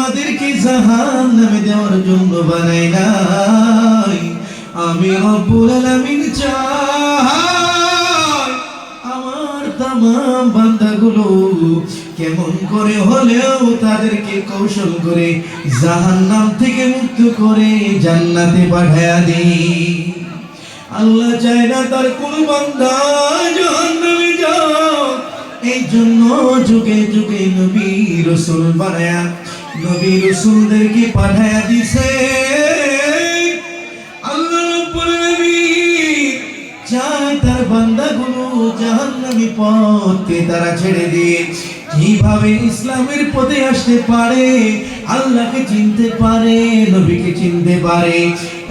তোমাদেরকে জাহান্নামে দেওয়ার জন্য বানাই নাই। আমি রব্বুল আলামিন চাই আমার তামাম বান্দাগুলো কেমন করে হলেও তাদেরকে কৌশল করে জাহান্নাম থেকে মুক্ত করে জান্নাতে পাঠায়া দেই। আল্লাহ চায় না তার কোন বান্দা জাহান্নামে যাক। এই জন্য যুগে যুগে নবী রাসূল বানায়া নবী রাসূলদেরকে পাঠায়া দিছে। আল্লাহ রাব্বুল আলামিন চায় তার বান্দাগুলো জাহান্নামী পথকে তারা ছেড়ে দিয়ে কিভাবে ইসলামের পথে আসতে পারে, আল্লাহকে চিনতে পারে, নবীকে চিনতে পারে।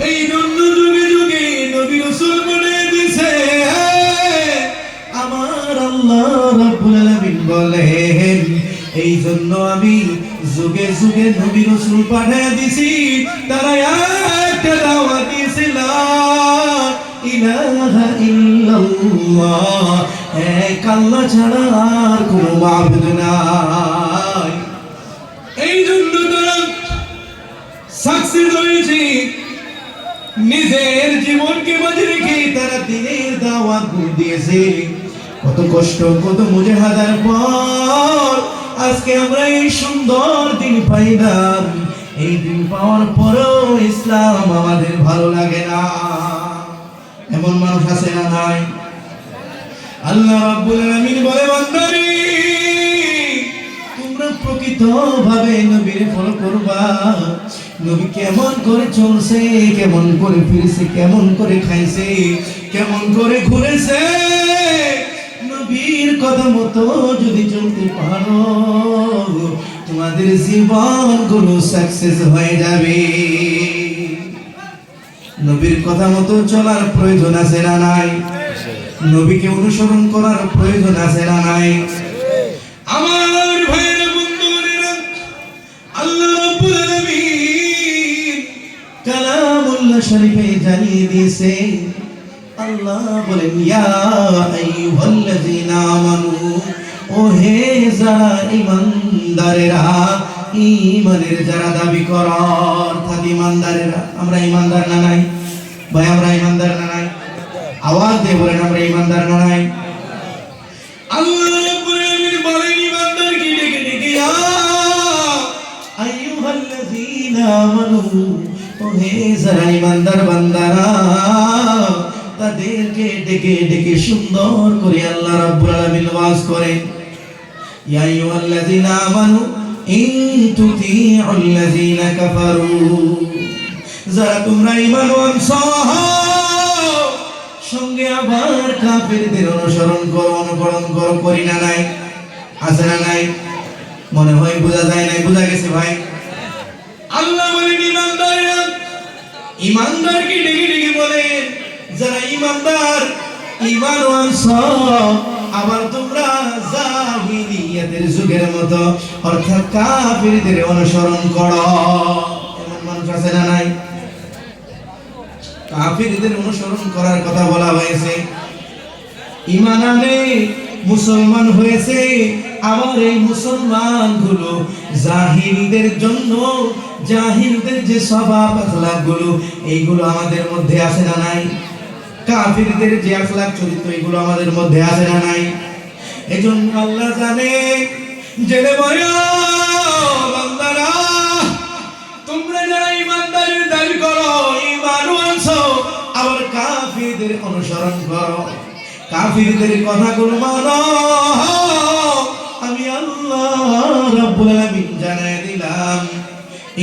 এই জন্য যুগে যুগে নবী রাসূল বলে দিছে। আমার আল্লাহ রাব্বুল আলামিন বলেন এই জন্য আমি যুগে যুগে নবী রাসূল পাঠিয়ে দিছি। তারা একটা দাওয়াত দিয়েছে লা ইলাহা ইল্লাল্লাহ, এক আল্লাহ ছাড়া আর কোনো মাবুদ নাই। এই জন্য তারা সাকসেস হয়েছে। নিজের জীবনকে বাজি রেখে তারা দিনের দাওয়াত দিয়েছে। কত কষ্ট, কত মুজাহাদার পর আজকে আমরা এই সুন্দর দিন পাইলাম। এই দিন পাওয়ার পরেও ইসলাম আমাদের ভালো লাগে না। এমন মানুষ আছে না নাই? আল্লাহ রাব্বুল আলামিন বলে বান্দারে তোমরা প্রকৃতভাবে নবীর ফলো করবা। নবী কেমন করে চলছে, কেমন করে ফিরছে, কেমন করে খাইছে, কেমন করে ঘুরেছে, নবীর কথা মতো যদি চলতে পারো তোমাদের জীবনগুলো সাকসেস হয়ে যাবে। নবীর কথা মতো চলার প্রয়োজন আছে না নাই? নবীকে অনুসরণ করার প্রয়োজন আছে না নাই? আমার ভাইরা বন্ধুরা, আল্লাহ রাব্বুল আলামিন কালামুল্লাহ শরীফে জানিয়ে দিয়েছে। আল্লাহ বলেন ইয়া আইয়ুহাল্লাযীনা আমানু, ও হে যারা ঈমানদারেরা, ঈমানের যারা দাবি করো, অর্থাৎ ঈমানদারেরা। আমরা ঈমানদার না নাই ভাই? আমরা ঈমানদার না নাই? আওয়াজ দিয়ে বলেন আমরা ঈমানদার না নাই? আল্লাহ রাব্বুল আলামিন বলেন ঈমানদার কি ডেকে ডেকে ইয়া আইয়ুহাল্লাযীনা আমানু, ও হে যারা ঈমানদার বান্দারা, তাদেরকে ডেকে ডেকে সুন্দর করে আল্লাহ রাব্বুল আলামিন ওয়াজ করেন। ইয়া আইয়ুহাল্লাযীনা আমানু ইন তুতিউল্লাযীনা কাফারু, যারা তোমরা ঈমান আনছো সঙ্গে আবার কাফেরদের অনুসরণ করো, অনুকরণ করো। করি না নাই? আছে না নাই? মনে হয় বোঝা যায় নাই? বোঝা গেছে ভাই? আল্লাহ বলেন ঈমানদাররা, ঈমানদারকে ডেকে ডেকে বলেন যারা ঈমানদার, ঈমান আনছো আবার তোমরা জাহিলিয়াতের যুগের মতো অর্থাৎ কাফেরদের অনুসরণ করো। এমন মানুষ আছে না নাই? কাফেরদের অনুসরণ করার কথা বলা হয়েছে। ঈমান আনে মুসলমান হয়েছে, আবার এই মুসলমানগুলো জাহিলদের জন্য, জাহিলদের যে স্বভাব আখলাকগুলো এইগুলো আমাদের মধ্যে আছে না নাই? কাফিরদের যে আখলাক চরিত্র এগুলো আমাদের মধ্যে আছে না নাই? এজন্য আল্লাহ জানে জেনে বলো বান্দারা, তোমরা যারা ঈমানদারের দাবি করো, ঈমান আনছো, আবার কাফিরদের অনুসরণ করো, কাফিরদের কথাগুলো মানো, আমি আল্লাহ রাব্বুল আলামিন জানায় দিলাম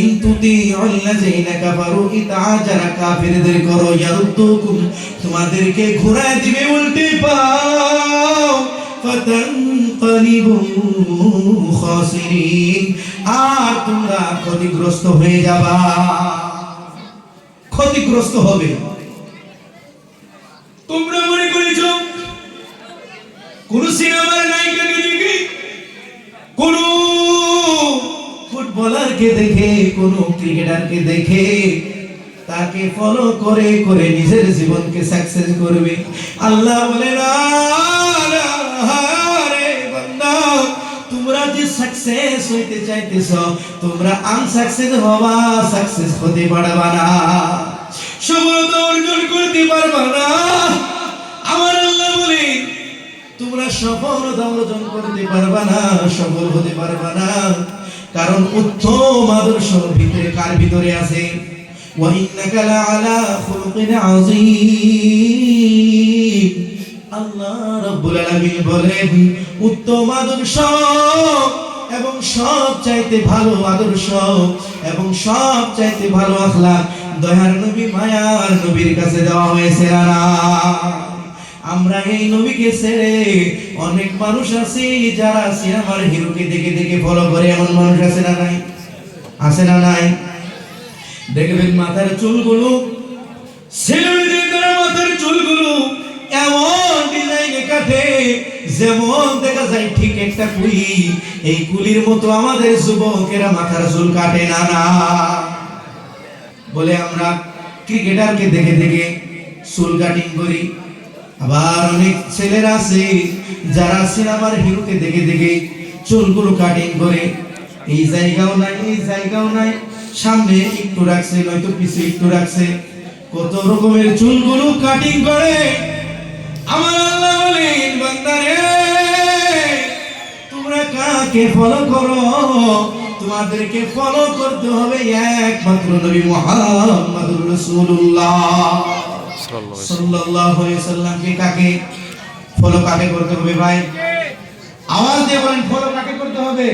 ইন তুতিউল্লাযীনা কাফারু, ইতা যারা কাফিরদের করো, ইয়ারুদ্দুকুম তোমাদেরকে ঘোরায় দিবে উল্টে পাও, ফাতানকালিবু খাসিরিন, আর তোমরা ক্ষতিগ্রস্ত হয়ে যাবা, ক্ষতিগ্রস্ত হবে। তোমরা মনে করেছো কোন সিনেমার নায়িকাকে দেখে, কোন ফুটবলারকে দেখে, কোন ক্রিকেটারকে দেখে তাকে ফলো করে করে নিজের জীবনকে সাকসেস করবে। আল্লাহ বলে না রে বান্দা, তোমরা যে সাকসেস সাকসেস হইতে চাইতেছো, তোমরা আনসাকসেস হবা, সাকসেস হতে পারবা না, সফলতা অর্জন করতে পারবা না। আমার আল্লাহ বলে তোমরা সফলতা অর্জন করতে পারবা না, সফল হতে পারবা না। কারণ উত্তম আদর্শ ভিতরে কার ভিতরে আছে? ওয়া ইন্নাকা লাআলা খুলুকিন আযীম। আল্লাহ রাব্বুল আলামিন বলেন উত্তম আদর্শ এবং সবচাইতে ভালো আদর্শ এবং সবচাইতে ভালো আখলাক দয়ার নবী মায়ার নবীর কাছে দেওয়া হয়েছে। না, আমরা এই নবীকে ছেড়ে অনেক মানুষ আছে যারা সিনেমার হিরোকে দেখে দেখে ফলো করে, এমন মানুষ আছে না নাই? আছে না নাই? দেখবেন মাথার চুলগুলো, ছেলেদের মাথার চুলগুলো এমন ডিজাইনে কাটে যেমন দেখা যায় ঠিক একটা কুলি। এই কুলির মতো আমাদের যুবকেরা মাথার চুল কাটে না। না বলে আমরা ক্রিকেটারকে দেখে দেখে চুল কাটিং করি। আবার অনেক ছেলেরা আছে যারা সিনেমার হিরোকে দেখে দেখে চুলগুলো কাটিং করে। এই জায়গাও নাই, এই জায়গাও নাই, সামনে একটু রাখছে, নয়তো পিছে একটু রাখছে, কত রকমের চুলগুলো কাটিং করে। আমার আল্লাহ বলেন বান্দারে তোমরা কাকে ফলো করো? তোমাদেরকে ফলো করতে হবে একমাত্র নবী মুহাম্মদুর রাসূলুল্লাহ সাল্লাল্লাহু আলাইহি ওয়াসাল্লামকে। কাকে ফলো, কাকে করতে হবে ভাই? আওয়াজ দিয়ে বলেন, ফলো কাকে করতে হবে?